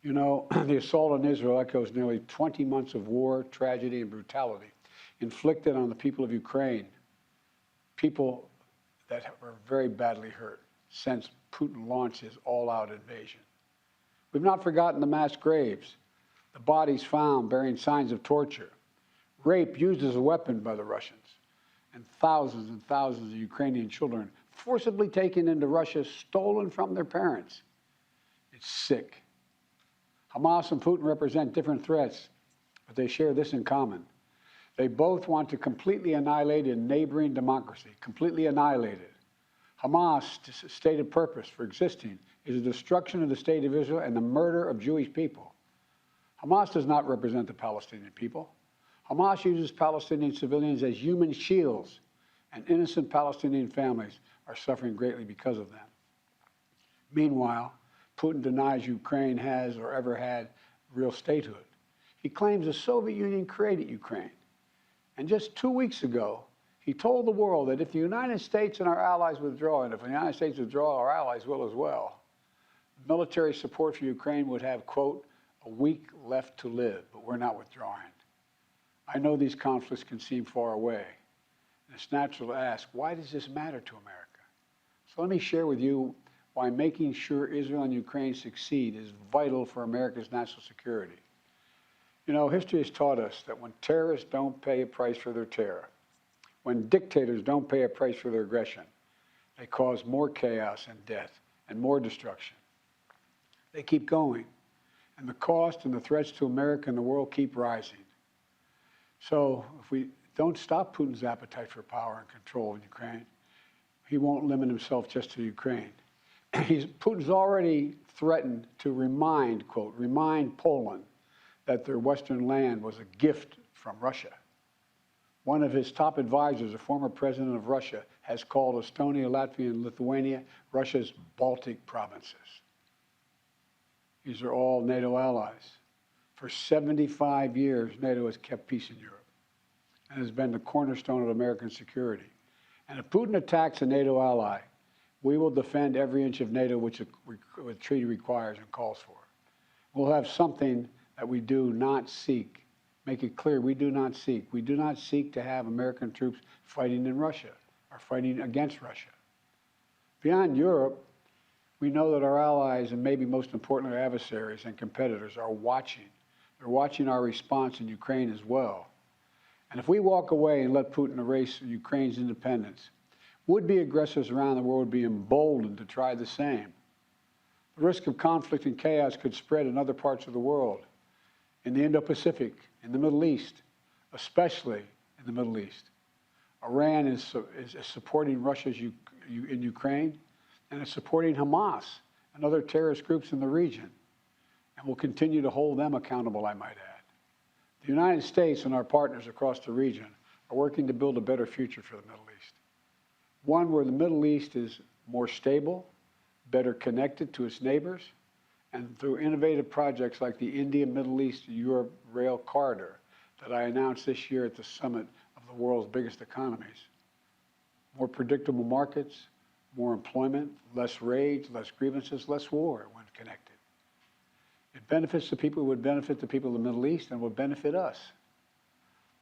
You know, the assault on Israel echoes nearly 20 months of war, tragedy, and brutality inflicted on the people of Ukraine, people that were very badly hurt since Putin launched his all-out invasion. We've not forgotten the mass graves, the bodies found bearing signs of torture, rape used as a weapon by the Russians, and thousands of Ukrainian children forcibly taken into Russia, stolen from their parents. It's sick. Hamas and Putin represent different threats, but they share this in common. They both want to completely annihilate a neighboring democracy, completely annihilate it. Hamas' stated purpose for existing is the destruction of the state of Israel and the murder of Jewish people. Hamas does not represent the Palestinian people. Hamas uses Palestinian civilians as human shields, and innocent Palestinian families are suffering greatly because of them. Meanwhile, Putin denies Ukraine has or ever had real statehood. He claims the Soviet Union created Ukraine. And just 2 weeks ago, he told the world that if the United States and our allies withdraw, and if the United States withdraw, our allies will as well, military support for Ukraine would have, quote, a week left to live, but we're not withdrawing. I know these conflicts can seem far away, and it's natural to ask, why does this matter to America? So let me share with you why making sure Israel and Ukraine succeed is vital for America's national security. You know, history has taught us that when terrorists don't pay a price for their terror, when dictators don't pay a price for their aggression, they cause more chaos and death and more destruction. They keep going, and the cost and the threats to America and the world keep rising. So if we don't stop Putin's appetite for power and control in Ukraine, he won't limit himself just to Ukraine. Putin's already threatened to remind, quote, remind Poland that their Western land was a gift from Russia. One of his top advisors, a former president of Russia, has called Estonia, Latvia, and Lithuania Russia's Baltic provinces. These are all NATO allies. For 75 years, NATO has kept peace in Europe and has been the cornerstone of American security. And if Putin attacks a NATO ally, we will defend every inch of NATO which the treaty requires and calls for. We'll have something that we do not seek. Make it clear, we do not seek. We do not seek to have American troops fighting in Russia or fighting against Russia. Beyond Europe, we know that our allies, and maybe most importantly our adversaries and competitors, are watching. They're watching our response in Ukraine as well. And if we walk away and let Putin erase Ukraine's independence, would-be aggressors around the world would be emboldened to try the same. The risk of conflict and chaos could spread in other parts of the world, in the Indo-Pacific, in the Middle East, especially in the Middle East. Iran is supporting Russia in Ukraine, and it's supporting Hamas and other terrorist groups in the region, and will continue to hold them accountable, I might add. The United States and our partners across the region are working to build a better future for the Middle East. One where the Middle East is more stable, better connected to its neighbors, and through innovative projects like the India-Middle East-Europe Rail Corridor that I announced this year at the summit of the world's biggest economies. More predictable markets, more employment, less rage, less grievances, less war when connected. It benefits the people who would benefit the people of the Middle East and would benefit us.